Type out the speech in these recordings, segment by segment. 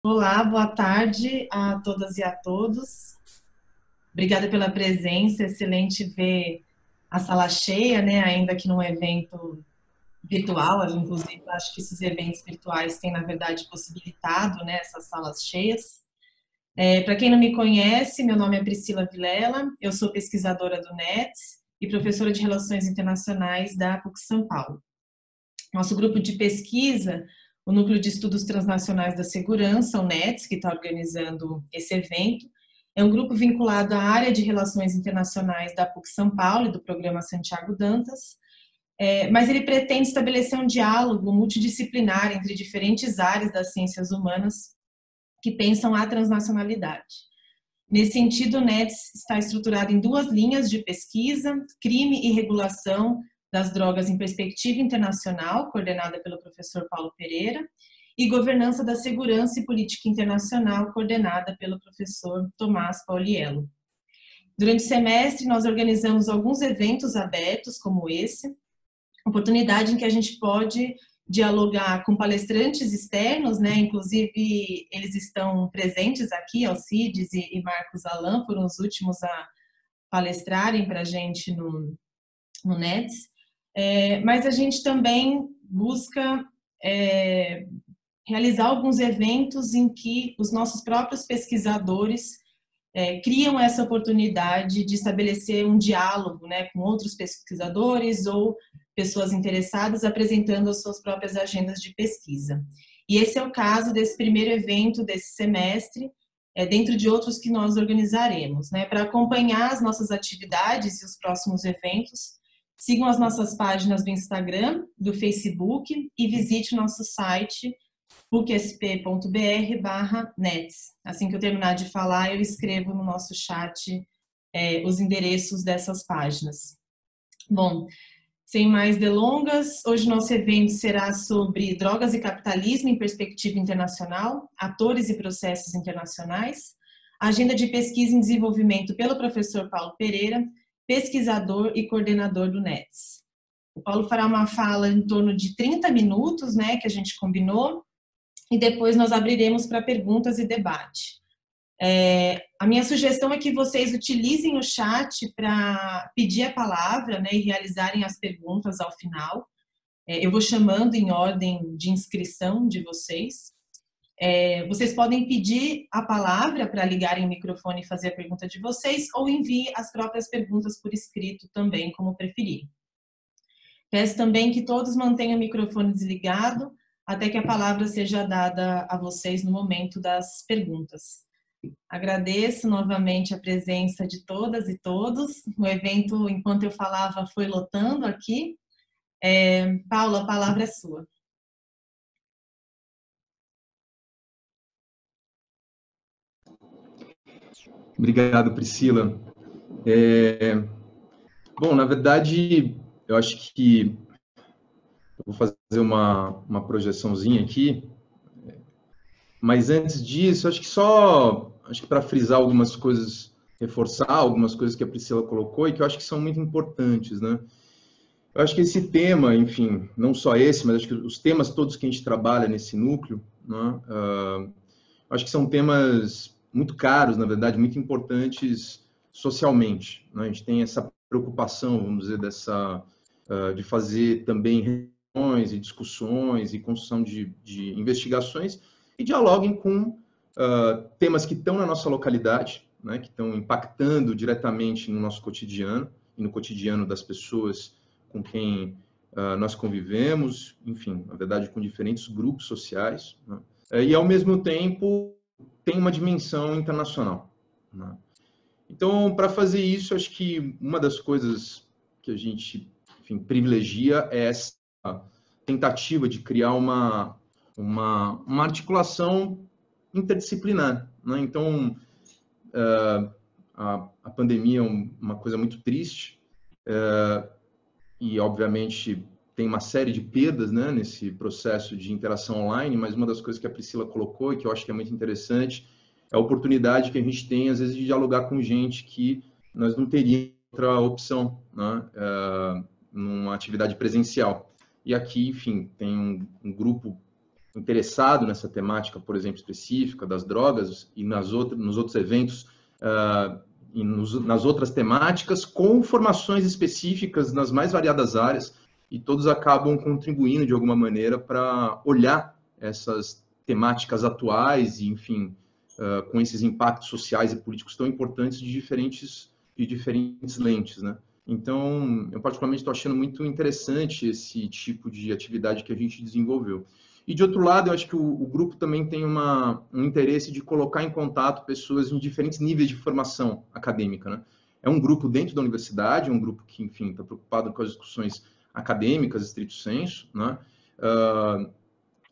Olá, boa tarde a todas e a todos. Obrigada pela presença, excelente ver a sala cheia, né? Ainda que num evento virtual, inclusive acho que esses eventos virtuais têm, na verdade, possibilitado, né, essas salas cheias. Para quem não me conhece, meu nome é Priscila Vilela, eu sou pesquisadora do NETS e professora de Relações Internacionais da PUC São Paulo. Nosso grupo de pesquisa, o Núcleo de Estudos Transnacionais da Segurança, o NETS, que está organizando esse evento, é um grupo vinculado à área de Relações Internacionais da PUC São Paulo e do programa Santiago Dantas, mas ele pretende estabelecer um diálogo multidisciplinar entre diferentes áreas das ciências humanas que pensam a transnacionalidade. Nesse sentido, o NETS está estruturado em duas linhas de pesquisa: crime e regulação das drogas em perspectiva internacional, coordenada pelo professor Paulo Pereira, e governança da segurança e política internacional, coordenada pelo professor Tomás Pauliello. Durante o semestre, nós organizamos alguns eventos abertos, como esse, oportunidade em que a gente pode dialogar com palestrantes externos, né? Inclusive, eles estão presentes aqui, Alcides e Marcos Alan, foram os últimos a palestrarem para a gente no NETS. Mas a gente também busca realizar alguns eventos em que os nossos próprios pesquisadores criam essa oportunidade de estabelecer um diálogo, né, com outros pesquisadores ou pessoas interessadas apresentando as suas próprias agendas de pesquisa. E esse é o caso desse primeiro evento desse semestre, dentro de outros que nós organizaremos, né? Para acompanhar as nossas atividades e os próximos eventos, sigam as nossas páginas do Instagram, do Facebook e visite o nosso site pucsp.br/nets. Assim que eu terminar de falar, eu escrevo no nosso chat os endereços dessas páginas. Bom, sem mais delongas, hoje nosso evento será sobre drogas e capitalismo em perspectiva internacional, atores e processos internacionais, agenda de pesquisa em desenvolvimento pelo professor Paulo Pereira, pesquisador e coordenador do NETS. O Paulo fará uma fala em torno de 30 minutos, né, que a gente combinou, e depois nós abriremos para perguntas e debate. A minha sugestão é que vocês utilizem o chat para pedir a palavra, né, e realizarem as perguntas ao final. Eu vou chamando em ordem de inscrição de vocês. Vocês podem pedir a palavra para ligarem o microfone e fazer a pergunta de vocês, ou envie as próprias perguntas por escrito também, como preferir. Peço também que todos mantenham o microfone desligado até que a palavra seja dada a vocês no momento das perguntas. Agradeço novamente a presença de todas e todos. O evento, enquanto eu falava, foi lotando aqui. Paula, a palavra é sua. Obrigado, Priscila. Bom, na verdade, eu acho que eu vou fazer uma projeçãozinha aqui, mas antes disso, acho que para frisar algumas coisas, reforçar algumas coisas que a Priscila colocou e que eu acho que são muito importantes, né? Eu acho que esse tema, enfim, não só esse, mas acho que os temas todos que a gente trabalha nesse núcleo, né, acho que são temas muito caros, na verdade, muito importantes socialmente, né? A gente tem essa preocupação, vamos dizer, de fazer também reuniões e discussões e construção de investigações e dialoguem com temas que estão na nossa localidade, né, que estão impactando diretamente no nosso cotidiano e no cotidiano das pessoas com quem nós convivemos, enfim, na verdade, com diferentes grupos sociais, né? E, ao mesmo tempo, tem uma dimensão internacional, né? Então, para fazer isso, acho que uma das coisas que a gente, enfim, privilegia é essa tentativa de criar uma articulação interdisciplinar, né? Então, a pandemia é uma coisa muito triste, e, obviamente, tem uma série de perdas, né, nesse processo de interação online, mas uma das coisas que a Priscila colocou e que eu acho que é muito interessante é a oportunidade que a gente tem, às vezes, de dialogar com gente que nós não teríamos outra opção, né, numa atividade presencial. E aqui, enfim, tem um grupo interessado nessa temática, por exemplo, específica das drogas e nos outros eventos e nas outras temáticas, com formações específicas nas mais variadas áreas, e todos acabam contribuindo de alguma maneira para olhar essas temáticas atuais e, enfim, com esses impactos sociais e políticos tão importantes de diferentes lentes, né? Então, eu particularmente estou achando muito interessante esse tipo de atividade que a gente desenvolveu. E, de outro lado, eu acho que o grupo também tem um interesse de colocar em contato pessoas em diferentes níveis de formação acadêmica, né? É um grupo dentro da universidade, um grupo que, enfim, está preocupado com as discussões acadêmicas, estrito sensu, né?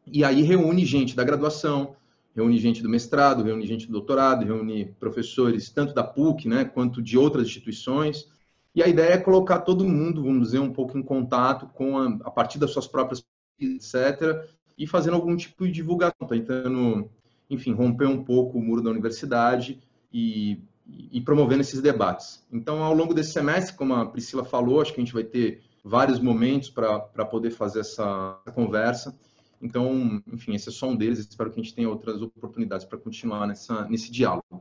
E aí reúne gente da graduação, reúne gente do mestrado, reúne gente do doutorado, reúne professores tanto da PUC, né, quanto de outras instituições. E a ideia é colocar todo mundo, vamos dizer, um pouco em contato com a partir das suas próprias pesquisas, etc., e fazendo algum tipo de divulgação, tentando, enfim, romper um pouco o muro da universidade e promovendo esses debates. Então, ao longo desse semestre, como a Priscila falou, acho que a gente vai ter vários momentos para poder fazer essa conversa. Então, enfim, esse é só um deles. Espero que a gente tenha outras oportunidades para continuar nesse diálogo.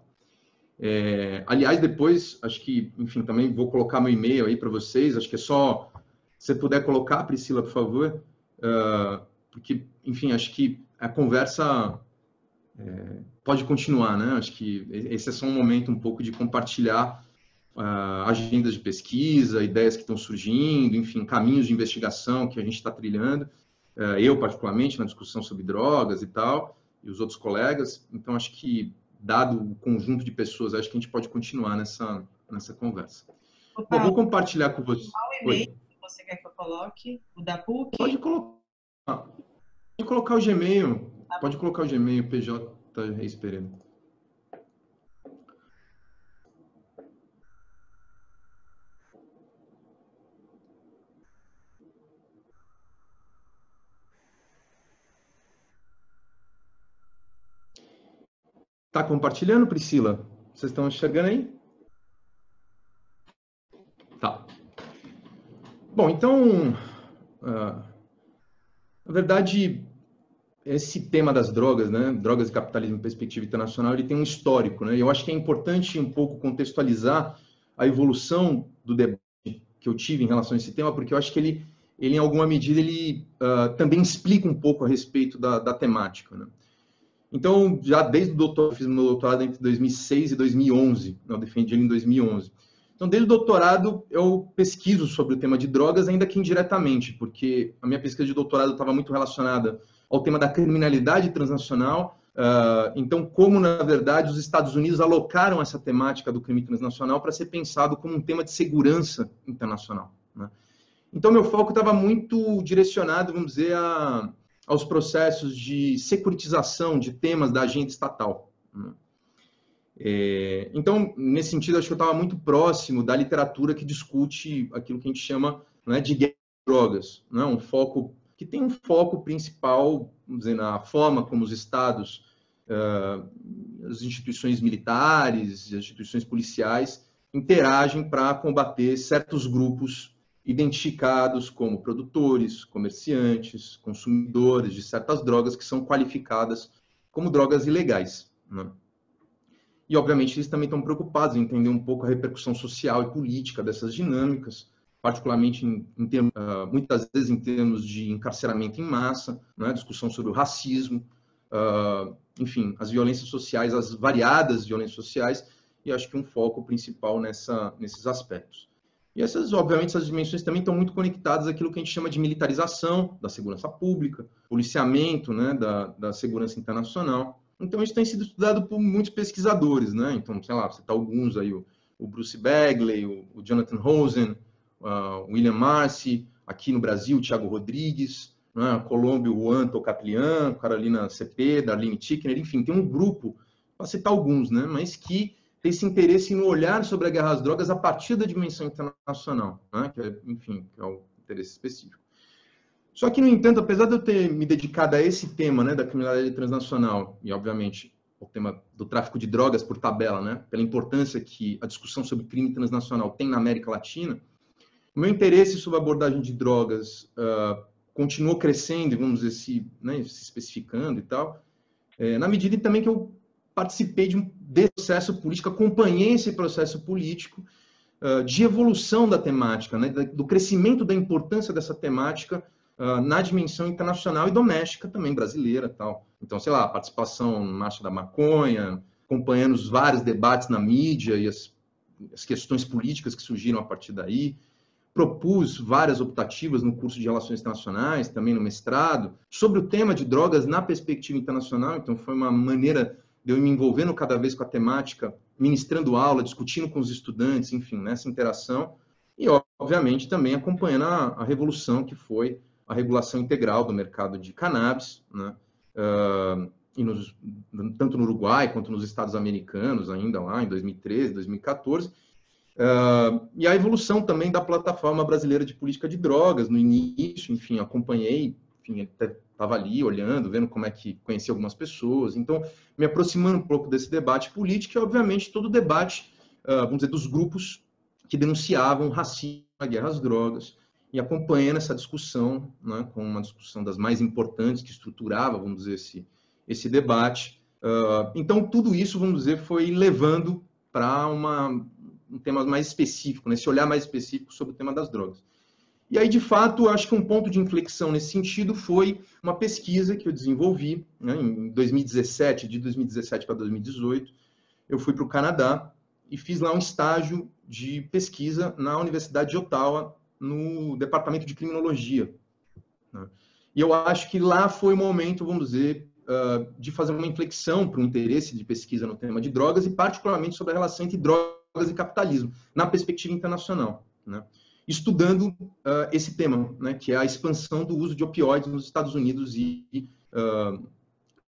Aliás, depois, acho que, enfim, também vou colocar meu e-mail aí para vocês. Acho que é só, se você puder colocar, Priscila, por favor, porque, enfim, acho que a conversa pode continuar, né? Acho que esse é só um momento um pouco de compartilhar agendas de pesquisa, ideias que estão surgindo, enfim, caminhos de investigação que a gente está trilhando. Eu, particularmente, na discussão sobre drogas e tal, e os outros colegas. Então, acho que, dado o conjunto de pessoas, acho que a gente pode continuar nessa conversa. Ô, Paulo, bom, vou compartilhar com você. Qual e-mail que você quer que eu coloque? O da PUC? Pode colocar o Gmail. Pode colocar o Gmail, PJ Reis Pereira. Tá compartilhando, Priscila? Vocês estão enxergando aí? Tá. Bom, então, na verdade, esse tema das drogas, né, drogas e capitalismo em perspectiva internacional, ele tem um histórico, né? E eu acho que é importante um pouco contextualizar a evolução do debate que eu tive em relação a esse tema, porque eu acho que ele em alguma medida, ele também explica um pouco a respeito da temática, né? Então, já desde o doutorado, eu fiz meu doutorado entre 2006 e 2011, eu defendi ele em 2011. Então, desde o doutorado, eu pesquiso sobre o tema de drogas, ainda que indiretamente, porque a minha pesquisa de doutorado estava muito relacionada ao tema da criminalidade transnacional. Então, como, na verdade, os Estados Unidos alocaram essa temática do crime transnacional para ser pensado como um tema de segurança internacional, né? Então, meu foco estava muito direcionado, vamos dizer, aos processos de securitização de temas da agenda estatal, né? Então, nesse sentido, acho que eu estava muito próximo da literatura que discute aquilo que a gente chama, né, de guerra de drogas, né? Um foco que tem um foco principal, vamos dizer, na forma como os estados, as instituições militares, as instituições policiais interagem para combater certos grupos identificados como produtores, comerciantes, consumidores de certas drogas que são qualificadas como drogas ilegais, né? E, obviamente, eles também estão preocupados em entender um pouco a repercussão social e política dessas dinâmicas, particularmente muitas vezes em termos de encarceramento em massa, né? Discussão sobre o racismo, enfim, as violências sociais, as variadas violências sociais, e acho que um foco principal nesses aspectos. E essas, obviamente, essas dimensões também estão muito conectadas àquilo que a gente chama de militarização da segurança pública, policiamento, né, da segurança internacional. Então, isso tem sido estudado por muitos pesquisadores, né? Então, sei lá, citar alguns aí, o Bruce Bagley, o Jonathan Rosen, o William Marcy, aqui no Brasil, o Thiago Rodrigues, né? A Colômbia, o Juan Tocatlian, Carolina Cepeda, Arlene Tickner, enfim, tem um grupo, para citar alguns, né? Mas que tem esse interesse no olhar sobre a guerra às drogas a partir da dimensão internacional, né? Que é, enfim, que é o interesse específico. Só que, no entanto, apesar de eu ter me dedicado a esse tema, né, da criminalidade transnacional, e, obviamente, o tema do tráfico de drogas por tabela, né, pela importância que a discussão sobre crime transnacional tem na América Latina, o meu interesse sobre a abordagem de drogas continuou crescendo, vamos dizer, se especificando e tal, na medida também que eu participei desse processo político, acompanhei esse processo político de evolução da temática, né, do crescimento da importância dessa temática na dimensão internacional e doméstica também, brasileira tal. Então, sei lá, participação no Marcha da Maconha, acompanhando os vários debates na mídia e as questões políticas que surgiram a partir daí. Propus várias optativas no curso de Relações Internacionais, também no mestrado, sobre o tema de drogas na perspectiva internacional. Então, foi uma maneira de eu me envolvendo cada vez com a temática, ministrando aula, discutindo com os estudantes, enfim, nessa interação. E, obviamente, também acompanhando a revolução que foi a regulação integral do mercado de cannabis, né? Tanto no Uruguai quanto nos Estados americanos, ainda lá em 2013, 2014. E a evolução também da plataforma brasileira de política de drogas, no início, enfim, acompanhei, enfim, estava ali olhando, vendo como é que conhecia algumas pessoas, então, me aproximando um pouco desse debate político e, obviamente, todo o debate, vamos dizer, dos grupos que denunciavam o racismo, a guerra às drogas, e acompanhando essa discussão, né, com uma discussão das mais importantes, que estruturava, vamos dizer, esse debate. Então, tudo isso, vamos dizer, foi levando para um tema mais específico, né, esse olhar mais específico sobre o tema das drogas. E aí, de fato, acho que um ponto de inflexão nesse sentido foi uma pesquisa que eu desenvolvi, né, em 2017, de 2017 para 2018, eu fui para o Canadá e fiz lá um estágio de pesquisa na Universidade de Ottawa, no departamento de criminologia, né? E eu acho que lá foi o momento, vamos dizer, de fazer uma inflexão para o interesse de pesquisa no tema de drogas e particularmente sobre a relação entre drogas e capitalismo, na perspectiva internacional, né? Estudando esse tema, né, que é a expansão do uso de opioides nos Estados Unidos e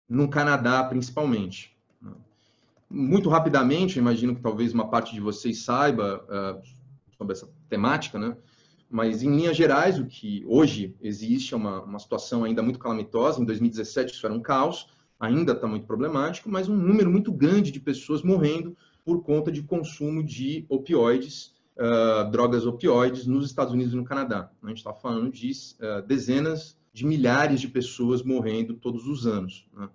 no Canadá, principalmente. Muito rapidamente, imagino que talvez uma parte de vocês saiba sobre essa temática, né? Mas, em linhas gerais, o que hoje existe é uma situação ainda muito calamitosa. Em 2017, isso era um caos, ainda está muito problemático, mas um número muito grande de pessoas morrendo por conta de consumo de opioides, drogas opioides, nos Estados Unidos e no Canadá. A gente está falando de dezenas de milhares de pessoas morrendo todos os anos, né?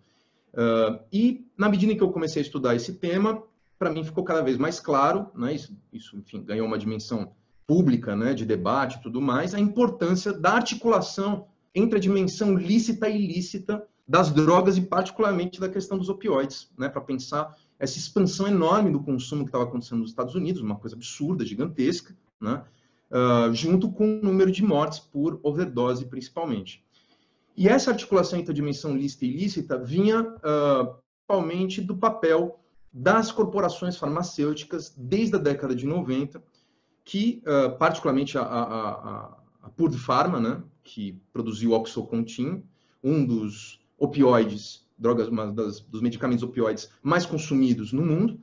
E, na medida em que eu comecei a estudar esse tema, para mim ficou cada vez mais claro, né, isso, enfim, ganhou uma dimensão pública, né, de debate e tudo mais, a importância da articulação entre a dimensão lícita e ilícita das drogas e particularmente da questão dos opioides, né, para pensar essa expansão enorme do consumo que estava acontecendo nos Estados Unidos, uma coisa absurda, gigantesca, né, junto com o número de mortes por overdose, principalmente. E essa articulação entre a dimensão lícita e ilícita vinha principalmente do papel das corporações farmacêuticas desde a década de 90, que, particularmente, a Purdue Pharma, né, que produziu o Oxycontin, um dos opioides, dos medicamentos opioides mais consumidos no mundo,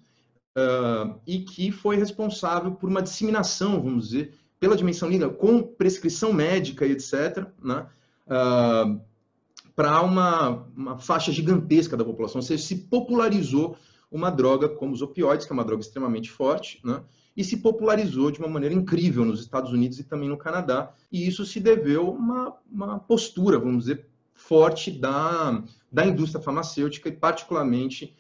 e que foi responsável por uma disseminação, vamos dizer, pela dimensão lícita, com prescrição médica e etc., né, para uma faixa gigantesca da população. Ou seja, se popularizou uma droga como os opioides, que é uma droga extremamente forte, né, e se popularizou de uma maneira incrível nos Estados Unidos e também no Canadá. E isso se deveu a uma postura, vamos dizer, forte da indústria farmacêutica e particularmente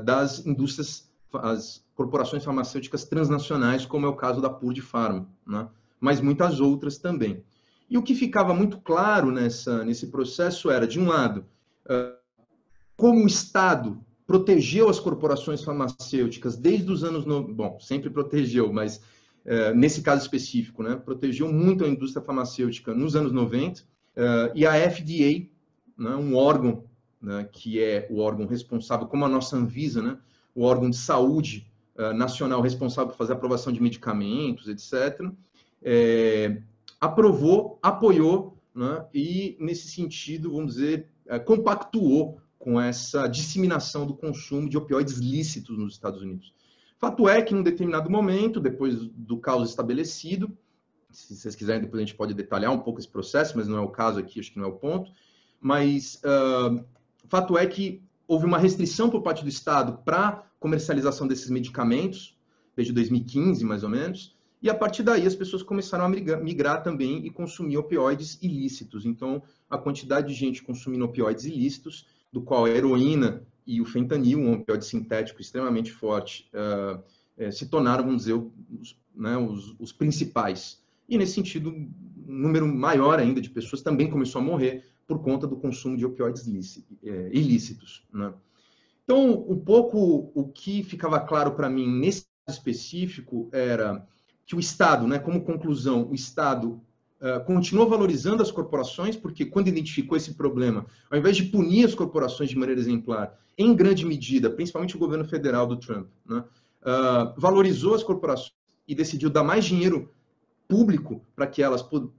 das indústrias, as corporações farmacêuticas transnacionais, como é o caso da Purdue Pharma, né? Mas muitas outras também. E o que ficava muito claro nesse processo era, de um lado, como o Estado protegeu as corporações farmacêuticas desde os anos... Bom, sempre protegeu, mas nesse caso específico, né, protegeu muito a indústria farmacêutica nos anos 90, e a FDA, né, um órgão, né, que é o órgão responsável, como a nossa Anvisa, né, o órgão de saúde nacional responsável por fazer a aprovação de medicamentos, etc., aprovou, apoiou, né, e, nesse sentido, vamos dizer, compactuou com essa disseminação do consumo de opioides lícitos nos Estados Unidos. Fato é que, num determinado momento, depois do caos estabelecido, se vocês quiserem, depois a gente pode detalhar um pouco esse processo, mas não é o caso aqui, acho que não é o ponto, mas fato é que houve uma restrição por parte do Estado para comercialização desses medicamentos, desde 2015, mais ou menos, e a partir daí as pessoas começaram a migrar também e consumir opioides ilícitos. Então, a quantidade de gente consumindo opioides ilícitos, do qual a heroína e o fentanil, um opioide sintético extremamente forte, se tornaram, vamos dizer, os principais. E, nesse sentido, um número maior ainda de pessoas também começou a morrer por conta do consumo de opioides ilícitos, né? Então, um pouco o que ficava claro para mim nesse caso específico era que o Estado, né, como conclusão, o Estado continuou valorizando as corporações, porque quando identificou esse problema, ao invés de punir as corporações de maneira exemplar, em grande medida, principalmente o governo federal do Trump, né, valorizou as corporações e decidiu dar mais dinheiro público para que elas pudessem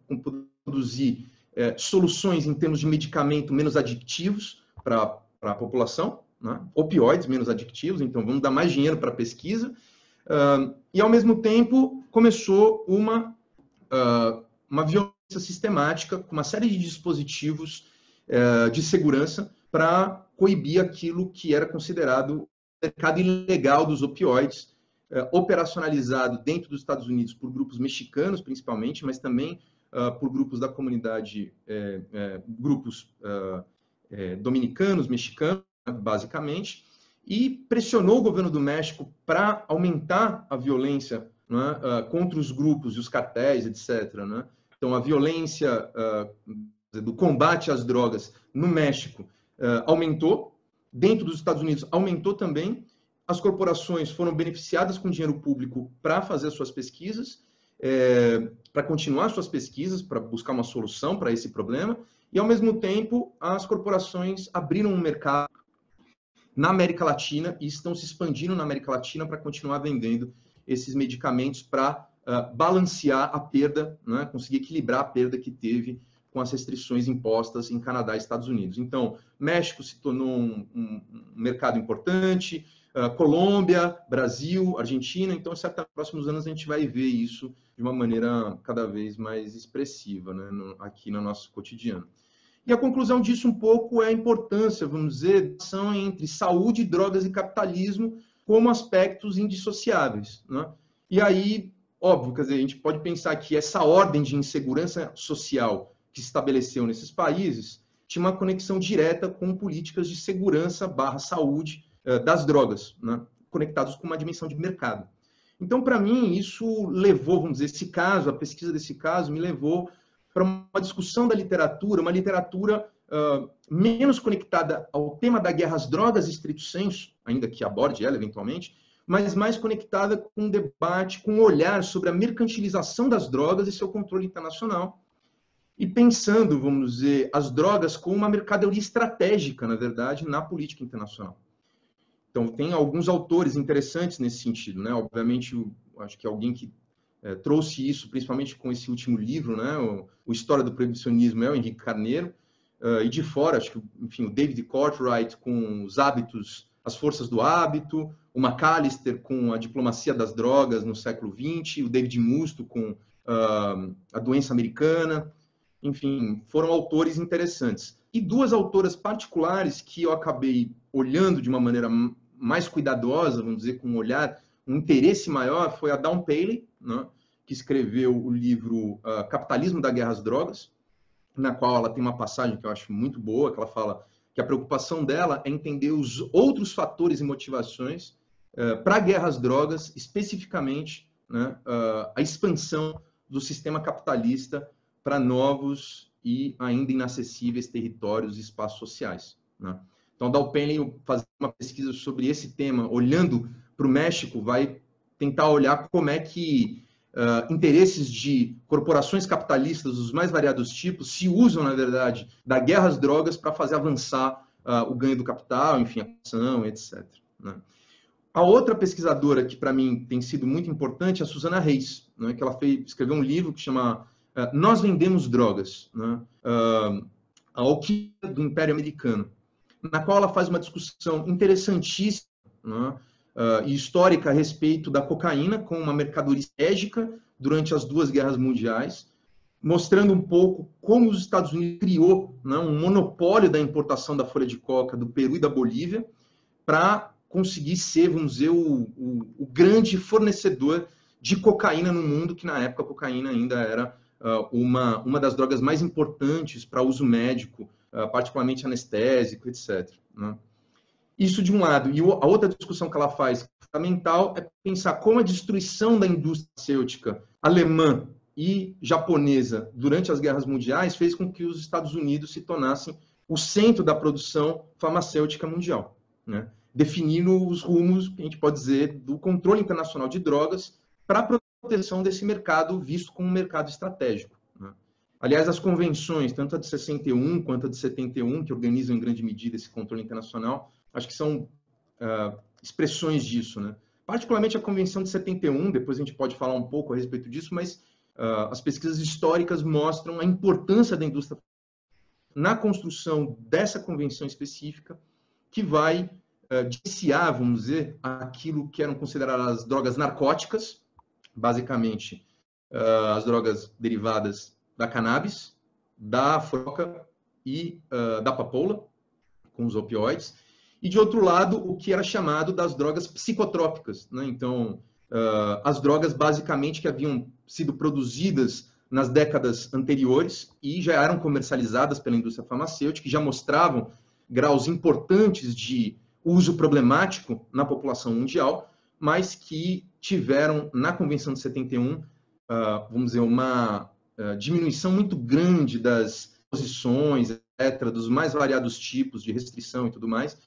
produzir soluções em termos de medicamento menos adictivos para a população, né? Opioides menos adictivos, então vamos dar mais dinheiro para a pesquisa, e ao mesmo tempo começou uma violência sistemática com uma série de dispositivos de segurança para coibir aquilo que era considerado o mercado ilegal dos opioides, operacionalizado dentro dos Estados Unidos por grupos mexicanos, principalmente, mas também por grupos da comunidade, grupos dominicanos, mexicanos, basicamente, e pressionou o governo do México para aumentar a violência, né, contra os grupos e os cartéis, etc., né? Então, a violência do combate às drogas no México aumentou, dentro dos Estados Unidos aumentou também, as corporações foram beneficiadas com dinheiro público para fazer suas pesquisas, para continuar suas pesquisas, para buscar uma solução para esse problema, e, ao mesmo tempo, as corporações abriram um mercado na América Latina e estão se expandindo na América Latina para continuar vendendo esses medicamentos para balancear a perda, né, conseguir equilibrar a perda que teve com as restrições impostas em Canadá e Estados Unidos. Então, México se tornou um mercado importante, Colômbia, Brasil, Argentina. Então, certamente, nos próximos anos a gente vai ver isso de uma maneira cada vez mais expressiva, né, aqui no nosso cotidiano. E a conclusão disso um pouco é a importância, vamos dizer, da relação entre saúde, drogas e capitalismo como aspectos indissociáveis, né? E aí, óbvio, quer dizer, a gente pode pensar que essa ordem de insegurança social que se estabeleceu nesses países tinha uma conexão direta com políticas de segurança / saúde das drogas, né, conectados com uma dimensão de mercado. Então, para mim, isso levou, vamos dizer, esse caso, a pesquisa desse caso me levou para uma discussão da literatura, uma literatura menos conectada ao tema da guerra às drogas, estrito sensu, ainda que aborde ela eventualmente, mas mais conectada com um debate, com um olhar sobre a mercantilização das drogas e seu controle internacional, e pensando, vamos dizer, as drogas como uma mercadoria estratégica, na verdade, na política internacional. Então, tem alguns autores interessantes nesse sentido, né? Obviamente, acho que alguém que trouxe isso, principalmente com esse último livro, né? O História do Proibicionismo, é o Henrique Carneiro, e de fora, acho que, enfim, o David Courtwright com os hábitos, as forças do hábito, o McAllister com a diplomacia das drogas no século XX, o David Musto com a doença americana. Enfim, foram autores interessantes. E duas autoras particulares que eu acabei olhando de uma maneira mais cuidadosa, vamos dizer, com um olhar, um interesse maior, foi a Dawn Paley, né, que escreveu o livro Capitalismo da Guerra às Drogas, na qual ela tem uma passagem que eu acho muito boa, que ela fala que a preocupação dela é entender os outros fatores e motivações para a guerra às drogas, especificamente, né, a expansão do sistema capitalista para novos e ainda inacessíveis territórios e espaços sociais, né? Então, Dawn Paley, fazer uma pesquisa sobre esse tema, olhando para o México, vai tentar olhar como é que interesses de corporações capitalistas dos mais variados tipos se usam, na verdade, da guerra às drogas para fazer avançar o ganho do capital, enfim, a ação, etc., né? A outra pesquisadora que, para mim, tem sido muito importante é a Susana Reis, né, que ela escreveu um livro que chama Nós Vendemos Drogas, né, a alquimia do Império Americano, na qual ela faz uma discussão interessantíssima, né, e histórica a respeito da cocaína como uma mercadoria estratégica durante as duas guerras mundiais, mostrando um pouco como os Estados Unidos criou, né, um monopólio da importação da folha de coca do Peru e da Bolívia para conseguir ser, vamos dizer, o grande fornecedor de cocaína no mundo, que na época a cocaína ainda era uma das drogas mais importantes para uso médico, particularmente anestésico, etc. Né? Isso de um lado. E a outra discussão que ela faz, fundamental, é pensar como a destruição da indústria farmacêutica alemã e japonesa durante as guerras mundiais fez com que os Estados Unidos se tornassem o centro da produção farmacêutica mundial, né? Definindo os rumos, que a gente pode dizer, do controle internacional de drogas para a proteção desse mercado visto como um mercado estratégico, né? Aliás, as convenções, tanto a de 61 quanto a de 71, que organizam em grande medida esse controle internacional, acho que são expressões disso, né? Particularmente a Convenção de 71, depois a gente pode falar um pouco a respeito disso, mas as pesquisas históricas mostram a importância da indústria na construção dessa convenção específica, que vai dissociar, vamos dizer, aquilo que eram consideradas drogas narcóticas, basicamente as drogas derivadas da cannabis, da froca e da papoula, com os opioides, e, de outro lado, o que era chamado das drogas psicotrópicas, né? Então, as drogas, basicamente, que haviam sido produzidas nas décadas anteriores e já eram comercializadas pela indústria farmacêutica, que já mostravam graus importantes de uso problemático na população mundial, mas que tiveram, na Convenção de 71, vamos dizer, uma diminuição muito grande das posições, etc., dos mais variados tipos de restrição e tudo mais,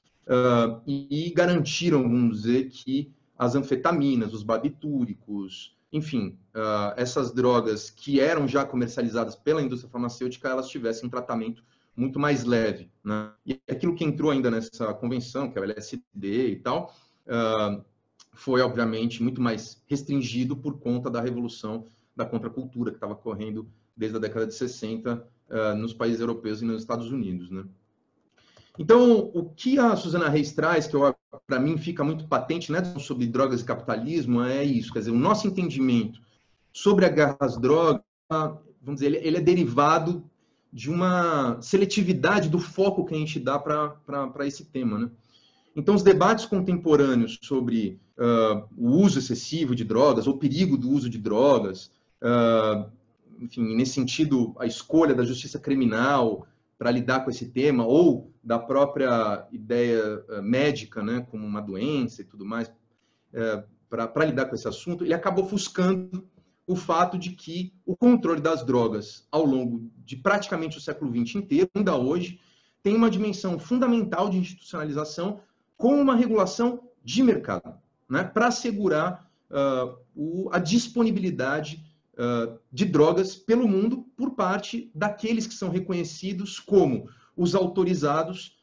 e garantiram, vamos dizer, que as anfetaminas, os barbitúricos, enfim, essas drogas que eram já comercializadas pela indústria farmacêutica, elas tivessem um tratamento muito mais leve, né? E aquilo que entrou ainda nessa convenção, que é o LSD e tal, foi, obviamente, muito mais restringido por conta da revolução da contracultura que estava correndo desde a década de 60 nos países europeus e nos Estados Unidos, né? Então, o que a Susana Reis traz, que para mim fica muito patente, né, sobre drogas e capitalismo, é isso. Quer dizer, o nosso entendimento sobre a guerra às drogas, vamos dizer, ele é derivado de uma seletividade do foco que a gente dá para esse tema, né? Então, os debates contemporâneos sobre o uso excessivo de drogas, ou o perigo do uso de drogas, enfim, nesse sentido, a escolha da justiça criminal para lidar com esse tema, ou da própria ideia médica, né, como uma doença e tudo mais, para lidar com esse assunto, ele acabou ofuscando o fato de que o controle das drogas ao longo de praticamente o século XX inteiro, ainda hoje, tem uma dimensão fundamental de institucionalização com uma regulação de mercado, né, para assegurar a disponibilidade de drogas pelo mundo por parte daqueles que são reconhecidos como os autorizados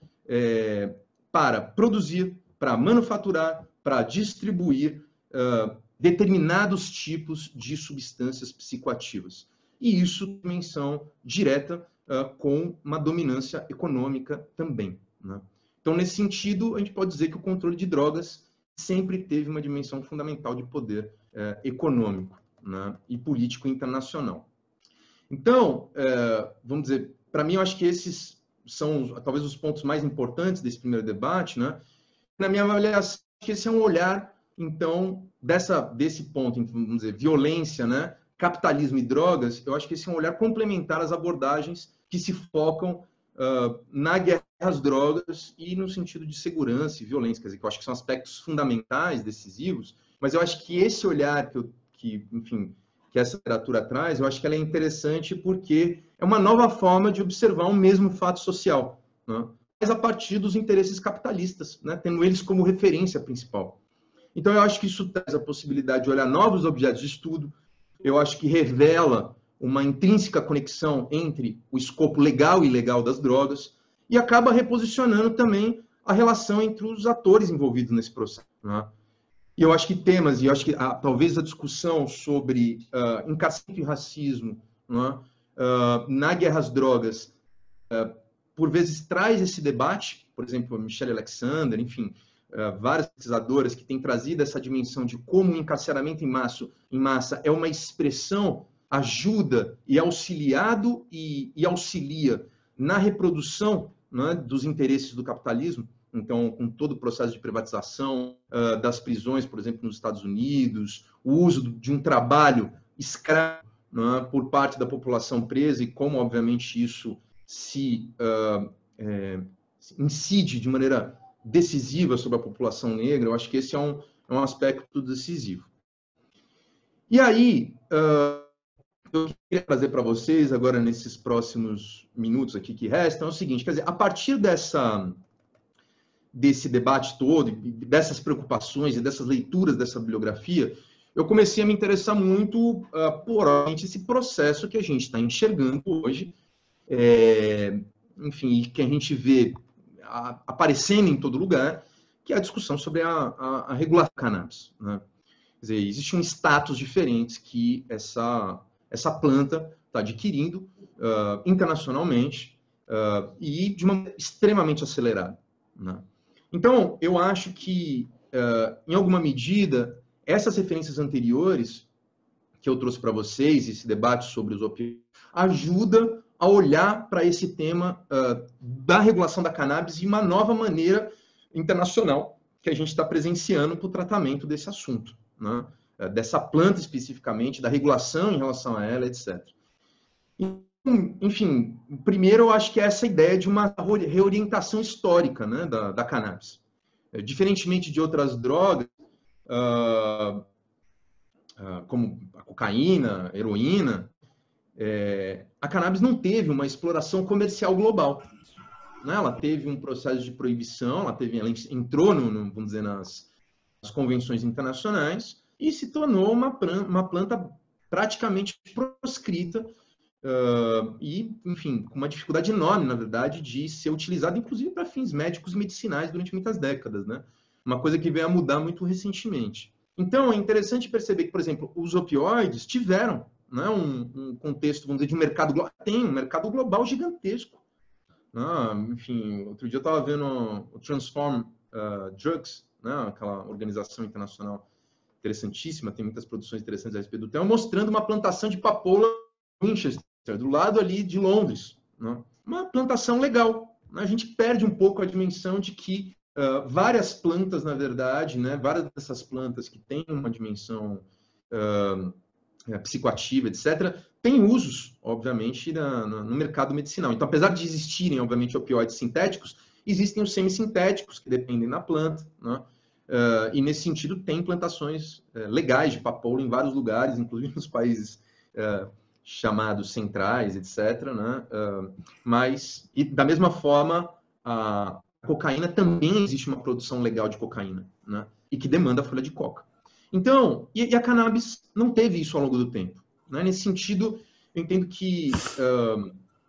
para produzir, para manufaturar, para distribuir determinados tipos de substâncias psicoativas. E isso tem menção direta com uma dominância econômica também, né? Então, nesse sentido, a gente pode dizer que o controle de drogas sempre teve uma dimensão fundamental de poder econômico, né, e político internacional. Então, vamos dizer, para mim, eu acho que esses são talvez os pontos mais importantes desse primeiro debate, né? Na minha avaliação, acho que esse é um olhar, então, desse ponto, vamos dizer, violência, né, capitalismo e drogas, eu acho que esse é um olhar complementar às abordagens que se focam na guerra às drogas e no sentido de segurança e violência, quer dizer, que eu acho que são aspectos fundamentais, decisivos, mas eu acho que esse olhar que essa literatura traz, eu acho que ela é interessante porque é uma nova forma de observar um mesmo fato social, né, mas a partir dos interesses capitalistas, né, tendo eles como referência principal. Então, eu acho que isso traz a possibilidade de olhar novos objetos de estudo, eu acho que revela uma intrínseca conexão entre o escopo legal e ilegal das drogas e acaba reposicionando também a relação entre os atores envolvidos nesse processo, né? E eu acho que temas, e eu acho que talvez a discussão sobre encarceramento e racismo, né, na guerra às drogas, por vezes traz esse debate, por exemplo, a Michelle Alexander, enfim, várias pesquisadoras que têm trazido essa dimensão de como o encarceramento em massa é uma expressão, ajuda e auxiliado e auxilia na reprodução, né, dos interesses do capitalismo, então, com todo o processo de privatização das prisões, por exemplo, nos Estados Unidos, o uso de um trabalho escravo, né, por parte da população presa e como, obviamente, isso se incide de maneira decisiva sobre a população negra, eu acho que esse é um aspecto decisivo. E aí, eu queria trazer para vocês, agora nesses próximos minutos aqui que restam, é o seguinte, quer dizer, a partir desse debate todo, dessas preocupações e dessas leituras dessa bibliografia, eu comecei a me interessar muito por esse processo que a gente está enxergando hoje, enfim, que a gente vê aparecendo em todo lugar, que é a discussão sobre a regulação da cannabis, né? Quer dizer, existe um status diferente que essa planta está adquirindo internacionalmente e de uma maneira extremamente acelerada, né? Então, eu acho que, em alguma medida, essas referências anteriores que eu trouxe para vocês, esse debate sobre os opioides, ajuda a olhar para esse tema da regulação da cannabis de uma nova maneira internacional que a gente está presenciando para o tratamento desse assunto, né? Dessa planta especificamente, da regulação em relação a ela, etc. Enfim, primeiro eu acho que é essa ideia de uma reorientação histórica, né, da cannabis. Diferentemente de outras drogas, como a cocaína, a heroína, a cannabis não teve uma exploração comercial global, né? Ela teve um processo de proibição, ela entrou, vamos dizer, nas convenções internacionais e se tornou uma planta praticamente proscrita e, enfim, com uma dificuldade enorme, na verdade, de ser utilizada, inclusive para fins médicos e medicinais durante muitas décadas, né? Uma coisa que veio a mudar muito recentemente. Então, é interessante perceber que, por exemplo, os opioides tiveram, né, um contexto, vamos dizer, de um mercado global. Tem um mercado global gigantesco. Enfim, outro dia eu estava vendo o Transform Drugs, né, aquela organização internacional interessantíssima, tem muitas produções interessantes a respeito do tema, mostrando uma plantação de papoula em Winchester, do lado ali de Londres, né? Uma plantação legal. A gente perde um pouco a dimensão de que várias plantas, na verdade, né, várias dessas plantas que têm uma dimensão psicoativa, etc., têm usos, obviamente, no mercado medicinal. Então, apesar de existirem, obviamente, opioides sintéticos, existem os semissintéticos que dependem da planta, né? E, nesse sentido, tem plantações legais de papoula em vários lugares, inclusive nos países chamados centrais, etc., né? Mas, e da mesma forma, a cocaína também existe uma produção legal de cocaína, né? E que demanda a folha de coca. Então, e a cannabis não teve isso ao longo do tempo, né? Nesse sentido, eu entendo que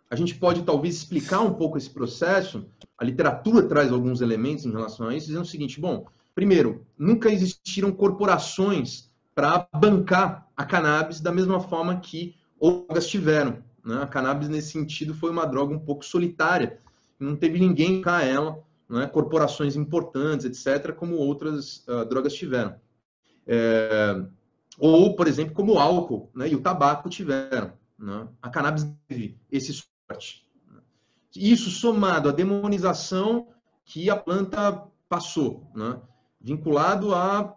a gente pode talvez explicar um pouco esse processo. A literatura traz alguns elementos em relação a isso, dizendo o seguinte: bom, primeiro, nunca existiram corporações para bancar a cannabis da mesma forma que outras tiveram, né? A cannabis, nesse sentido, foi uma droga um pouco solitária, não teve ninguém bancar ela, né? Corporações importantes, etc., como outras drogas tiveram. Ou, por exemplo, como o álcool, né, e o tabaco tiveram, né? A cannabis teve esse suporte. Isso somado à demonização que a planta passou, né, vinculado a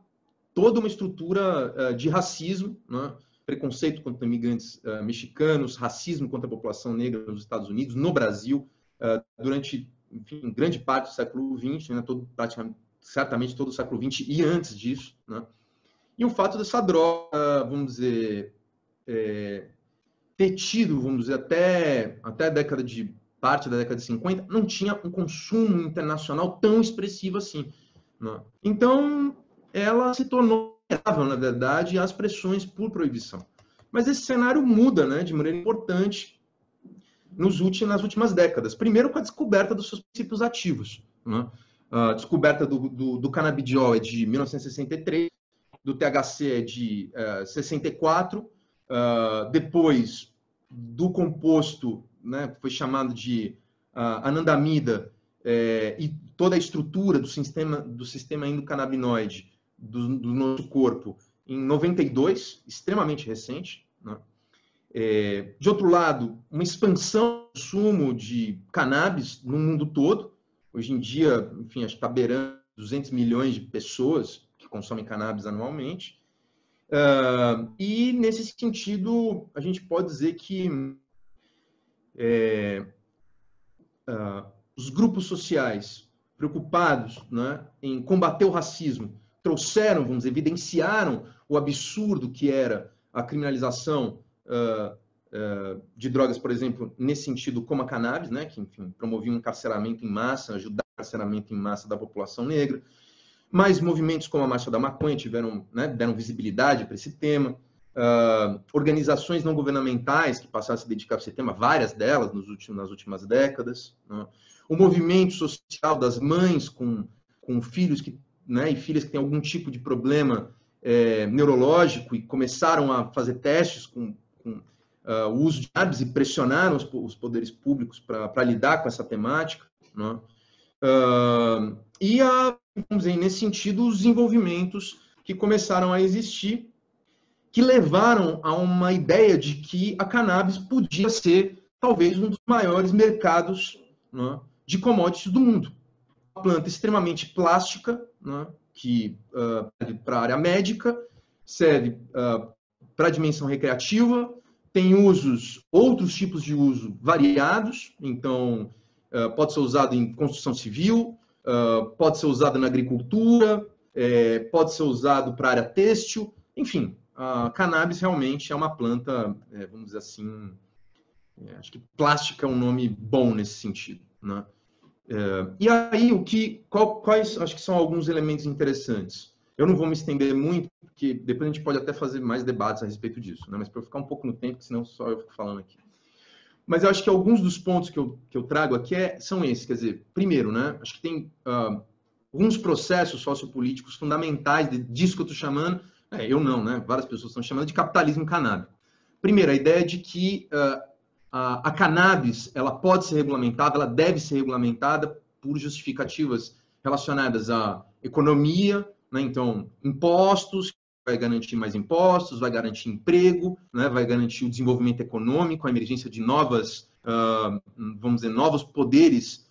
toda uma estrutura de racismo, né, preconceito contra imigrantes mexicanos, racismo contra a população negra nos Estados Unidos, no Brasil, durante, enfim, grande parte do século XX, né, praticamente, certamente todo o século XX e antes disso, né? E o fato dessa droga, vamos dizer, ter tido, vamos dizer, até a parte da década de 50, não tinha um consumo internacional tão expressivo assim, né? Então, ela se tornou vulnerável, na verdade, às pressões por proibição. Mas esse cenário muda, né, de maneira importante nas últimas décadas. Primeiro, com a descoberta dos seus princípios ativos, né? A descoberta do canabidiol é de 1963, do THC é de 64, depois do composto, né, que foi chamado de anandamida, e toda a estrutura do sistema endocannabinoide do nosso corpo em 92, extremamente recente, né? De outro lado, uma expansão do consumo de cannabis no mundo todo, Hoje em dia, enfim, acho que está beirando 200 milhões de pessoas que consomem cannabis anualmente. E, nesse sentido, a gente pode dizer que os grupos sociais preocupados, né, em combater o racismo trouxeram, vamos dizer, evidenciaram o absurdo que era a criminalização de drogas, por exemplo, nesse sentido, como a cannabis, né, que, enfim, promovia um encarceramento em massa, ajudar o encarceramento em massa da população negra. Mas movimentos como a Marcha da Maconha tiveram, né, deram visibilidade para esse tema. Organizações não governamentais que passaram a se dedicar a esse tema, várias delas nas últimas décadas. Né? O movimento social das mães com filhos que, né, e filhas que têm algum tipo de problema neurológico e começaram a fazer testes com o uso de cannabis e pressionaram os poderes públicos para lidar com essa temática. Né? Vamos dizer, nesse sentido, os desenvolvimentos que começaram a existir, que levaram a uma ideia de que a cannabis podia ser, talvez, um dos maiores mercados, né, de commodities do mundo. Uma planta extremamente plástica, né, que serve para a área médica, serve para a dimensão recreativa, tem outros tipos de uso variados, então pode ser usado em construção civil, pode ser usado na agricultura, pode ser usado para a área têxtil, enfim, a cannabis realmente é uma planta, vamos dizer assim, acho que plástica é um nome bom nesse sentido, né? E aí, quais acho que são alguns elementos interessantes? Eu não vou me estender muito, porque depois a gente pode até fazer mais debates a respeito disso, né? Mas para eu ficar um pouco no tempo, senão só eu fico falando aqui. Mas eu acho que alguns dos pontos que eu trago aqui são esses, quer dizer, primeiro, né? Acho que tem alguns processos sociopolíticos fundamentais disso que eu estou chamando, eu não, né? Várias pessoas estão chamando de capitalismo canábico. Primeiro, a ideia de que a cannabis ela pode ser regulamentada, ela deve ser regulamentada por justificativas relacionadas à economia, né? Então, impostos, vai garantir mais impostos, vai garantir emprego, né? Vai garantir o desenvolvimento econômico, a emergência de vamos dizer, novos poderes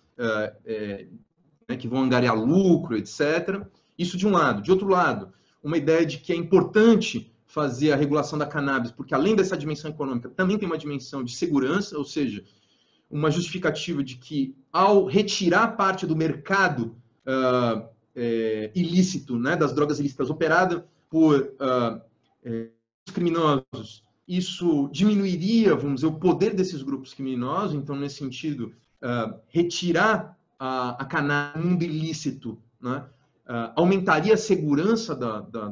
né, que vão angariar lucro, etc. Isso de um lado. De outro lado, uma ideia de que é importante fazer a regulação da cannabis, porque além dessa dimensão econômica, também tem uma dimensão de segurança, ou seja, uma justificativa de que, ao retirar parte do mercado ilícito, né, das drogas ilícitas operada por criminosos, isso diminuiria, vamos dizer, o poder desses grupos criminosos. Então, nesse sentido, retirar a cannabis do mundo ilícito, né, aumentaria a segurança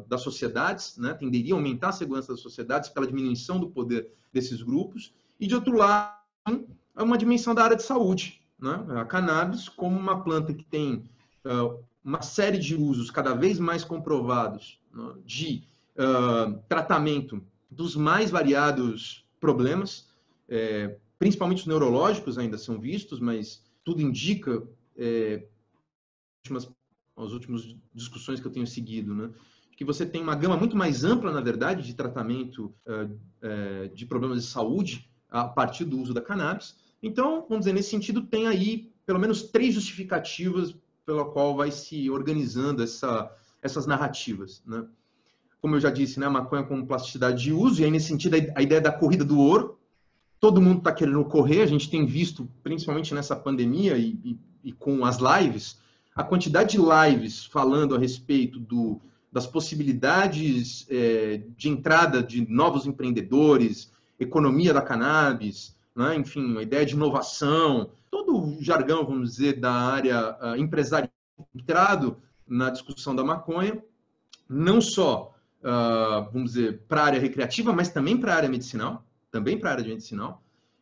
das sociedades, né, tenderia a aumentar a segurança das sociedades pela diminuição do poder desses grupos. E, de outro lado, é uma dimensão da área de saúde, né? A cannabis, como uma planta que tem uma série de usos cada vez mais comprovados, né, de tratamento dos mais variados problemas, principalmente os neurológicos ainda são vistos, mas tudo indica, as últimas discussões que eu tenho seguido, né, que você tem uma gama muito mais ampla, na verdade, de tratamento de problemas de saúde a partir do uso da cannabis. Então, vamos dizer, nesse sentido, tem aí pelo menos 3 justificativas pela qual vai se organizando essas narrativas, né? Como eu já disse, né, a maconha com plasticidade de uso, e aí nesse sentido a ideia da corrida do ouro, todo mundo está querendo correr, a gente tem visto, principalmente nessa pandemia e com as lives, a quantidade de lives falando a respeito das possibilidades de entrada de novos empreendedores, economia da cannabis, né, enfim, a ideia de inovação, todo o jargão, vamos dizer, da área empresarial entrado na discussão da maconha, não só vamos dizer, para a área recreativa, mas também para a área medicinal,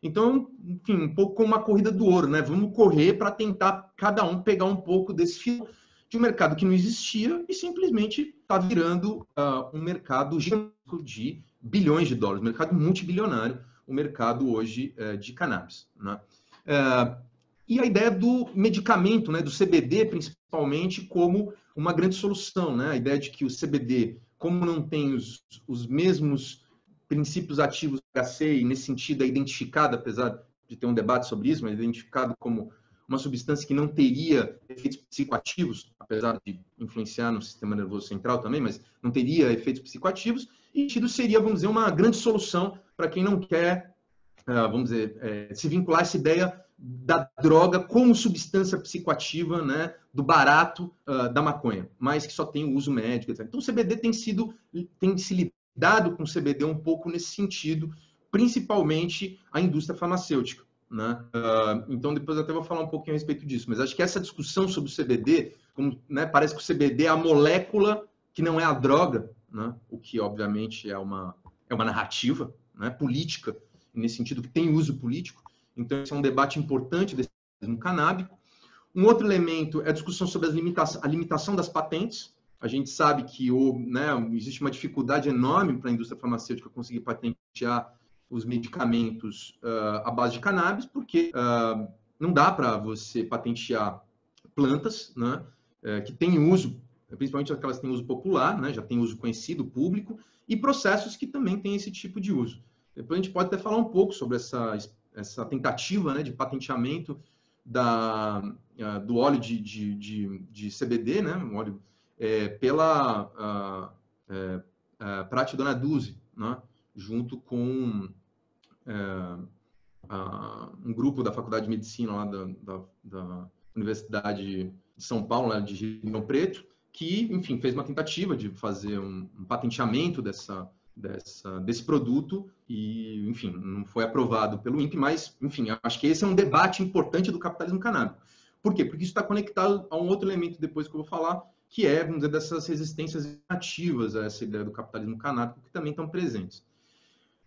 Então, enfim, um pouco como uma corrida do ouro, né? Vamos correr para tentar cada um pegar um pouco desse fio de um mercado que não existia e simplesmente está virando um mercado gigantesco de bilhões de dólares, um mercado multibilionário, o mercado hoje de cannabis, né? E a ideia do medicamento, né, do CBD, principalmente, como uma grande solução, né? A ideia de que o CBD, como não tem os mesmos princípios ativos do THC, e nesse sentido é identificado, apesar de ter um debate sobre isso, mas é identificado como uma substância que não teria efeitos psicoativos, apesar de influenciar no sistema nervoso central também, mas não teria efeitos psicoativos, e tido seria, vamos dizer, uma grande solução para quem não quer, vamos dizer, se vincular a essa ideia da droga como substância psicoativa, né, do barato da maconha, mas que só tem o uso médico, etc. Então o CBD tem se lidado com o CBD um pouco nesse sentido, principalmente a indústria farmacêutica, né? Então depois eu até vou falar um pouquinho a respeito disso, mas acho que essa discussão sobre o CBD, né, parece que o CBD é a molécula que não é a droga, né? O que obviamente é uma narrativa, né, política, nesse sentido que tem uso político. Então esse é um debate importante desse canábico. Um outro elemento é a discussão sobre a limitação das patentes. A gente sabe que né, existe uma dificuldade enorme para a indústria farmacêutica conseguir patentear os medicamentos à base de cannabis, porque não dá para você patentear plantas, né, que têm uso, principalmente aquelas que têm uso popular, né, já têm uso conhecido, público, e processos que também têm esse tipo de uso. Depois a gente pode até falar um pouco sobre essa tentativa, né, de patenteamento do óleo de CBD, né, um óleo, pela Prati Donaduzzi, né, junto com um grupo da Faculdade de Medicina lá da Universidade de São Paulo, lá de Ribeirão Preto, que, enfim, fez uma tentativa de fazer um patenteamento desse produto e, enfim, não foi aprovado pelo INPE, mas, enfim, acho que esse é um debate importante do capitalismo canábico. Por quê? Porque isso está conectado a um outro elemento depois que eu vou falar, que é, vamos dizer, dessas resistências ativas a essa ideia do capitalismo canábico, que também estão presentes.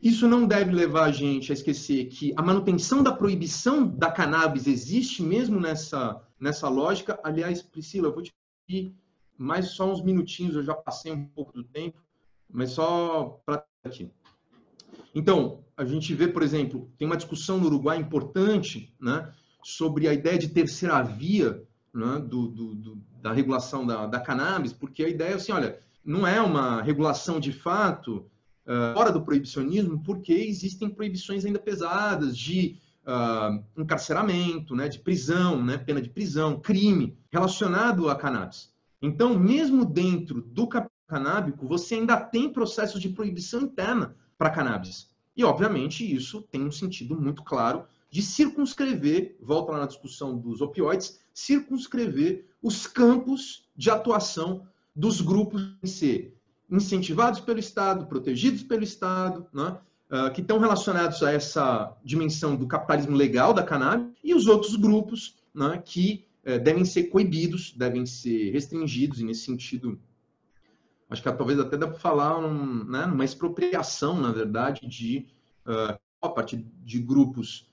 Isso não deve levar a gente a esquecer que a manutenção da proibição da cannabis existe mesmo nessa lógica. Aliás, Priscila, eu vou te pedir mais só uns minutinhos, eu já passei um pouco do tempo, mas só para aqui. Então, a gente vê, por exemplo, tem uma discussão no Uruguai importante, né, sobre a ideia de terceira via, né, da regulação da cannabis, porque a ideia é assim, olha, não é uma regulação de fato fora do proibicionismo, porque existem proibições ainda pesadas de encarceramento, né, de prisão, né, pena de prisão, crime relacionado a cannabis. Então, mesmo dentro do canábico, você ainda tem processos de proibição interna para cannabis. E, obviamente, isso tem um sentido muito claro de circunscrever, volta lá na discussão dos opioides, circunscrever os campos de atuação dos grupos em ser incentivados pelo Estado, protegidos pelo Estado, né, que estão relacionados a essa dimensão do capitalismo legal da cannabis, e os outros grupos, né, que devem ser coibidos, devem ser restringidos, e nesse sentido, acho que talvez até dá para falar numa expropriação, na verdade, a partir de grupos,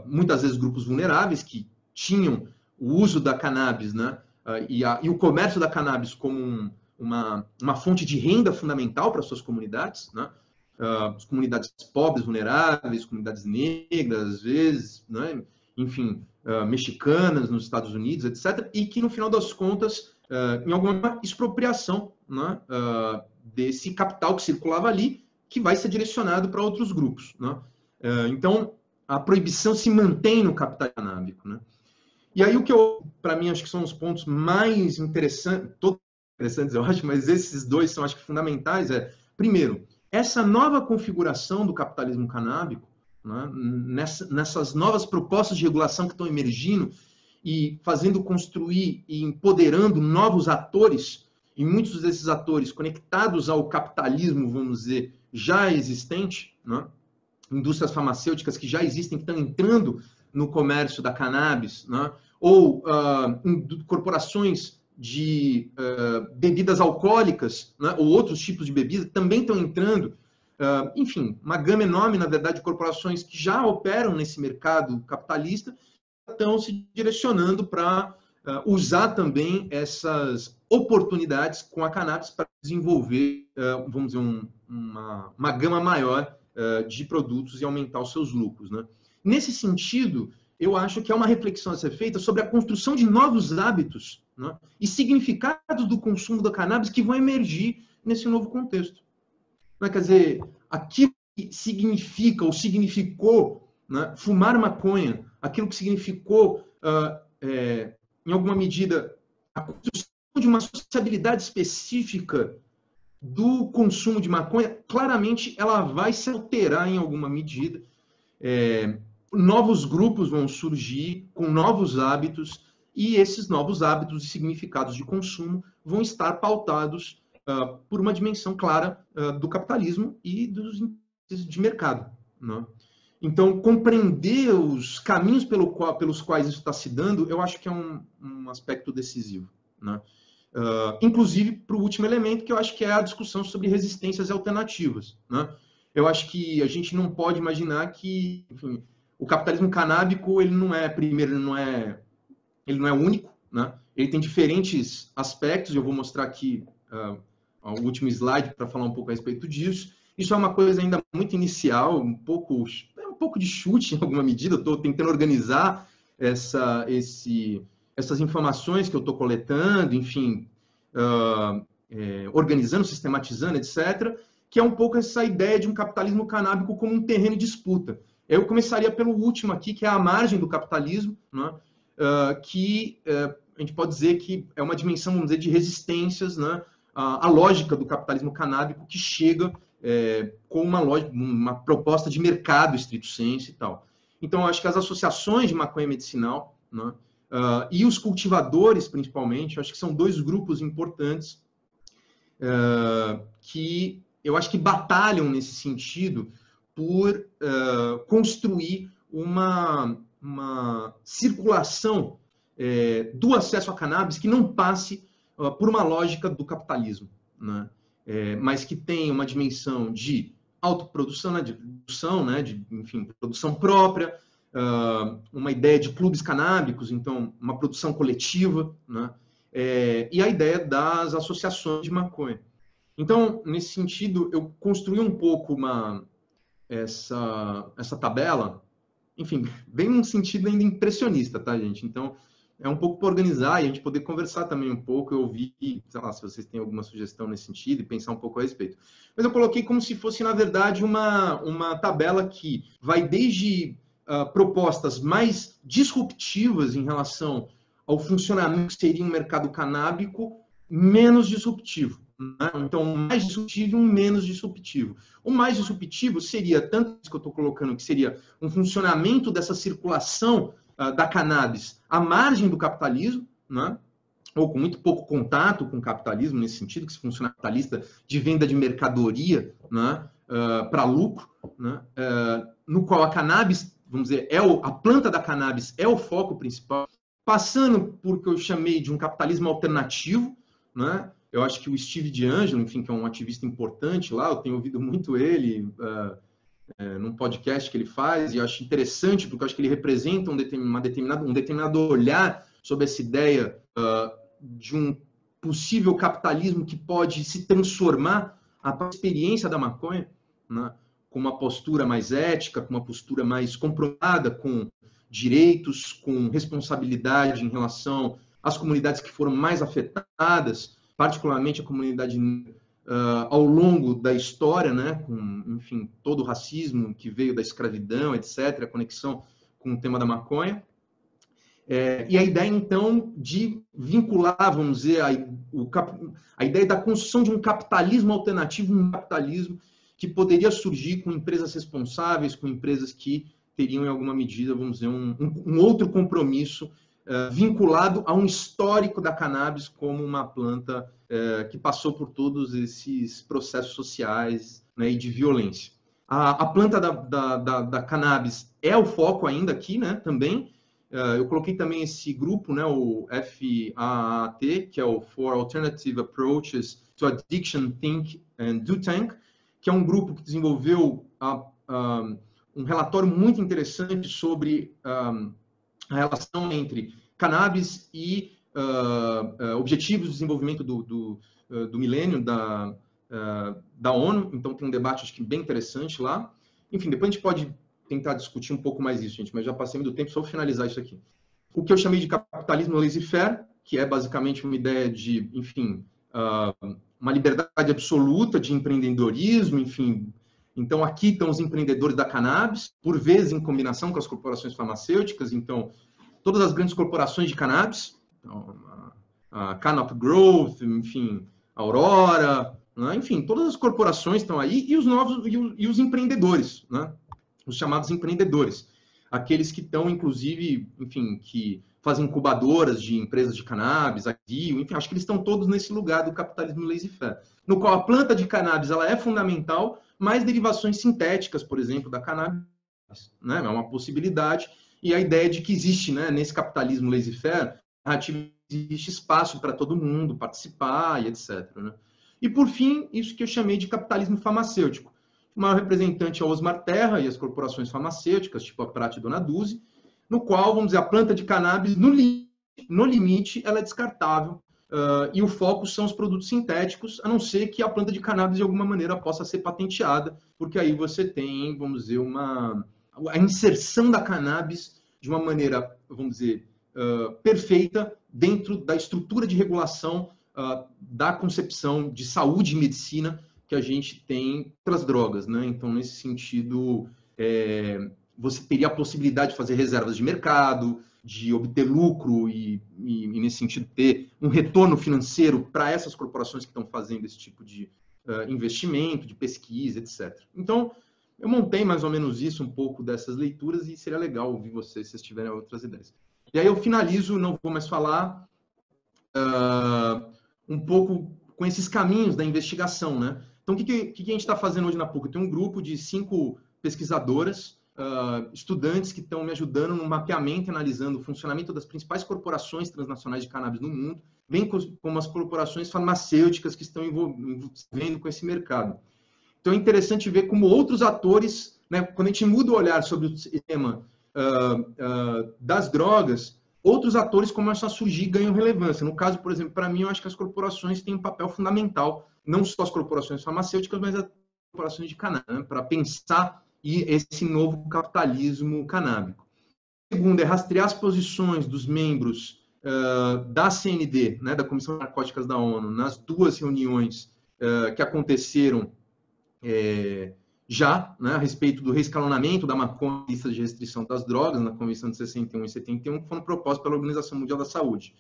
muitas vezes grupos vulneráveis, que tinham o uso da cannabis, né, e o comércio da cannabis como uma fonte de renda fundamental para suas comunidades, né, as comunidades pobres, vulneráveis, comunidades negras, às vezes, né, enfim, mexicanas nos Estados Unidos, etc., e que, no final das contas, em alguma expropriação, né, desse capital que circulava ali, que vai ser direcionado para outros grupos, né? Então, a proibição se mantém no capital canábico, né? E aí, para mim, acho que são os pontos mais interessantes, todos interessantes, eu acho, mas esses dois são, acho que, fundamentais, primeiro, essa nova configuração do capitalismo canábico, né, nessas novas propostas de regulação que estão emergindo e fazendo construir e empoderando novos atores, e muitos desses atores conectados ao capitalismo, vamos dizer, já existente, né, indústrias farmacêuticas que já existem, que estão entrando no comércio da cannabis, né, ou corporações de bebidas alcoólicas, né, ou outros tipos de bebidas, também estão entrando. Enfim, uma gama enorme, na verdade, de corporações que já operam nesse mercado capitalista, estão se direcionando para usar também essas oportunidades com a cannabis para desenvolver, vamos dizer, uma gama maior de produtos e aumentar os seus lucros, né? Nesse sentido, eu acho que é uma reflexão a ser feita sobre a construção de novos hábitos, né, e significados do consumo da cannabis que vão emergir nesse novo contexto. Quer dizer, aquilo que significa ou significou, né, fumar maconha, aquilo que significou em alguma medida, a construção de uma sociabilidade específica do consumo de maconha, claramente ela vai se alterar em alguma medida. Novos grupos vão surgir com novos hábitos, e esses novos hábitos e significados de consumo vão estar pautados por uma dimensão clara do capitalismo e dos interesses de mercado, né? Então, compreender os caminhos pelos quais isso está se dando, eu acho que é um aspecto decisivo, né? Inclusive para o último elemento, que eu acho que é a discussão sobre resistências alternativas, né? Eu acho que a gente não pode imaginar que, enfim, o capitalismo canábico, ele não é único, né? Ele tem diferentes aspectos, eu vou mostrar aqui o último slide para falar um pouco a respeito disso. Isso é uma coisa ainda muito inicial, um pouco de chute em alguma medida. Eu estou tentando organizar essas informações que eu estou coletando, enfim, organizando, sistematizando, etc., que é um pouco essa ideia de um capitalismo canábico como um terreno de disputa. Eu começaria pelo último aqui, que é a margem do capitalismo, né? Que a gente pode dizer que é uma dimensão, vamos dizer, de resistências, né? A lógica do capitalismo canábico que chega com uma proposta de mercado estrito sensu e tal. Então, eu acho que as associações de maconha medicinal, né? E os cultivadores, principalmente, eu acho que são dois grupos importantes que eu acho que batalham nesse sentido por construir uma circulação do acesso a cannabis que não passe por uma lógica do capitalismo, né? Mas que tenha uma dimensão de autoprodução, né? De produção, né? Enfim, produção própria, uma ideia de clubes canábicos, então uma produção coletiva, né? E a ideia das associações de maconha. Então, nesse sentido, eu construí um pouco essa tabela, enfim, bem num sentido ainda impressionista, tá, gente? Então, é um pouco para organizar e a gente poder conversar também um pouco. Eu ouvi, sei lá, se vocês têm alguma sugestão nesse sentido e pensar um pouco a respeito. Mas eu coloquei como se fosse, na verdade, uma tabela que vai desde propostas mais disruptivas em relação ao funcionamento que seria um mercado canábico, menos disruptivo. Então, um mais disruptivo e um menos disruptivo. O mais disruptivo seria, tanto isso que eu estou colocando, que seria um funcionamento dessa circulação da cannabis à margem do capitalismo, né? Ou com muito pouco contato com o capitalismo, nesse sentido, que se funciona capitalista de venda de mercadoria, né? Para lucro, né? No qual a cannabis, vamos dizer, a planta da cannabis é o foco principal, passando por o que eu chamei de um capitalismo alternativo, né? Eu acho que o Steve DeAngelo, enfim, que é um ativista importante lá, eu tenho ouvido muito ele num podcast que ele faz, e eu acho interessante, porque eu acho que ele representa um determinado olhar sobre essa ideia de um possível capitalismo que pode se transformar a experiência da maconha, né? Com uma postura mais ética, com uma postura mais compromissada com direitos, com responsabilidade em relação às comunidades que foram mais afetadas, particularmente a comunidade ao longo da história, né, com, enfim, todo o racismo que veio da escravidão, etc., a conexão com o tema da maconha. E a ideia, então, de vincular, vamos dizer, a ideia da construção de um capitalismo alternativo, um capitalismo que poderia surgir com empresas responsáveis, com empresas que teriam, em alguma medida, vamos dizer, um outro compromisso vinculado a um histórico da cannabis como uma planta que passou por todos esses processos sociais, né, e de violência. A planta da cannabis é o foco ainda aqui, né, também. Eu coloquei também esse grupo, né, o FAAT, que é o For Alternative Approaches to Addiction, Think and Do Tank, que é um grupo que desenvolveu um relatório muito interessante sobre a relação entre cannabis e objetivos de desenvolvimento do milênio da ONU. Então, tem um debate, acho que bem interessante lá. Enfim, depois a gente pode tentar discutir um pouco mais isso, gente, mas já passei do tempo, só vou finalizar isso aqui. O que eu chamei de capitalismo laissez-faire, que é basicamente uma ideia de, enfim, uma liberdade absoluta de empreendedorismo, enfim. Então, aqui estão os empreendedores da cannabis, por vezes em combinação com as corporações farmacêuticas. Então, todas as grandes corporações de cannabis, então, a Canop Growth, enfim, a Aurora, né? Enfim, todas as corporações estão aí, e os novos, e os empreendedores, né? Os chamados empreendedores, aqueles que estão, inclusive, enfim, que fazem incubadoras de empresas de cannabis, enfim, acho que eles estão todos nesse lugar do capitalismo laissez-faire, no qual a planta de cannabis ela é fundamental, mas derivações sintéticas, por exemplo, da cannabis, né, é uma possibilidade, e a ideia de que existe, né, nesse capitalismo laissez-faire, existe espaço para todo mundo participar e etc. Né? E, por fim, isso que eu chamei de capitalismo farmacêutico. O maior representante é o Osmar Terra e as corporações farmacêuticas, tipo a Prat e Dona Duzi, no qual, vamos dizer, a planta de cannabis, no limite, ela é descartável, e o foco são os produtos sintéticos, a não ser que a planta de cannabis, de alguma maneira, possa ser patenteada, porque aí você tem, vamos dizer, a inserção da cannabis de uma maneira, vamos dizer, perfeita dentro da estrutura de regulação da concepção de saúde e medicina que a gente tem pelas drogas, né? Então, nesse sentido, você teria a possibilidade de fazer reservas de mercado, de obter lucro e nesse sentido, ter um retorno financeiro para essas corporações que estão fazendo esse tipo de investimento, de pesquisa, etc. Então, eu montei mais ou menos isso, um pouco dessas leituras, e seria legal ouvir vocês, se vocês tiverem outras ideias. E aí eu finalizo, não vou mais falar, um pouco com esses caminhos da investigação, né? Então, o que a gente está fazendo hoje na PUC? Eu tenho um grupo de 5 pesquisadoras, estudantes que estão me ajudando no mapeamento, analisando o funcionamento das principais corporações transnacionais de cannabis no mundo, bem como as corporações farmacêuticas que estão envolvendo com esse mercado. Então, é interessante ver como outros atores, né, quando a gente muda o olhar sobre o tema das drogas, outros atores começam a surgir e ganham relevância. No caso, por exemplo, para mim, eu acho que as corporações têm um papel fundamental, não só as corporações farmacêuticas, mas as corporações de cannabis, né, para pensar esse novo capitalismo canábico. Segundo, é rastrear as posições dos membros da CND, né, da Comissão de Narcóticas da ONU, nas 2 reuniões que aconteceram já, né, a respeito do reescalonamento da maconha, lista de restrição das drogas, na Convenção de 61 e 71, que foram propostas pela Organização Mundial da Saúde.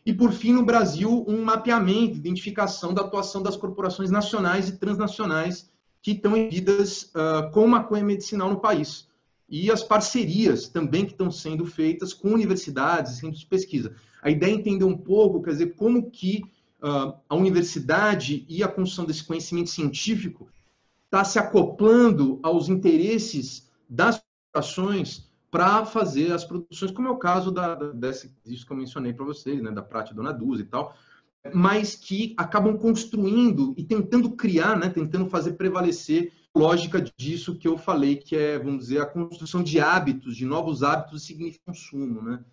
E, por fim, no Brasil, um mapeamento, identificação da atuação das corporações nacionais e transnacionais que estão envolvidas com maconha medicinal no país. E as parcerias também que estão sendo feitas com universidades e centros de pesquisa. A ideia é entender um pouco, quer dizer, como que a universidade e a construção desse conhecimento científico está se acoplando aos interesses das corporações para fazer as produções, como é o caso disso que eu mencionei para vocês, né, da Prat e Dona Duzi e tal, mas que acabam construindo e tentando criar, né, tentando fazer prevalecer a lógica disso que eu falei, que é, vamos dizer, a construção de hábitos, de novos hábitos de significado consumo, né?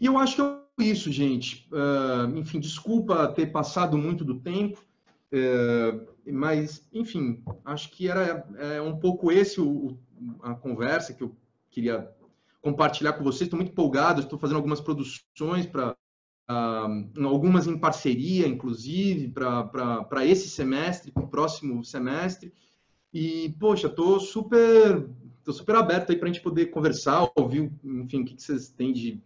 E eu acho que é isso, gente. Enfim, desculpa ter passado muito do tempo, mas, enfim, acho que era um pouco a conversa que eu queria compartilhar com vocês. Estou muito empolgado, estou fazendo algumas produções, algumas em parceria, inclusive, para esse semestre, para o próximo semestre. E, poxa, estou super aberto aí para a gente poder conversar, ouvir, enfim, o que vocês têm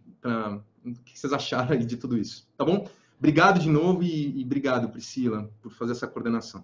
o que vocês acharam aí de tudo isso. Tá bom? Obrigado de novo e obrigado, Priscila, por fazer essa coordenação.